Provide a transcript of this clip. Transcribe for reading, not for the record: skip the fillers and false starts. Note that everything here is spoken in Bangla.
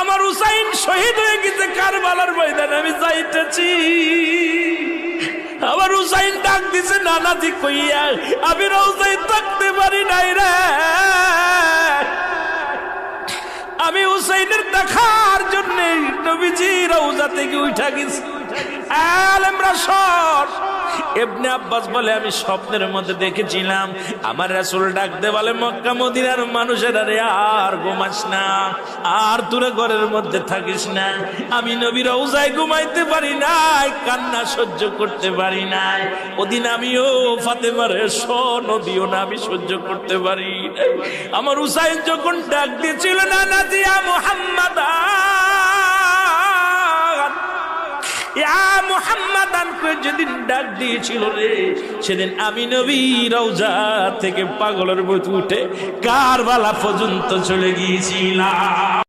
আমার হুসাইন শহীদ হয়ে গেছে কারবালার ময়দানে, আমি যাইতেছি। আমার হুসাইন ডাক দিছে নানাজি কইয়া, আমি রওজায় থাকতে পারি নাই রে, আমি হুসাইনের দেখার জন্য নবীজি রওজা থেকে উঠা গেছি। আলেমরা সর। ইবনে আব্বাস বলে আমি স্বপ্নের মধ্যে দেখেছিলাম আমার রাসূল ডাক দে বলে, মক্কা মদিনার মানুষেরা রে আর ঘুমাস না, আর তোরা ঘরের মধ্যে থাকিস না। আমি নবী রওজায় ঘুমাইতে পারি নাই, কান্না সহ্য করতে পারি নাই। ওদিন আমিও ফাতেমার নদীও না আমি সহ্য করতে পারি। আমার হুসাইন যখন ডাক দিয়েছিল না নাজি ইয়া মুহাম্মাদ ইয়া মুহাম্মাদান কই যেদিন ডাক দিয়েছিল রে, সেদিন আমি নবী রওজা থেকে পাগলের মতো উঠে কারবালা পর্যন্ত চলে গিয়েছিলাম।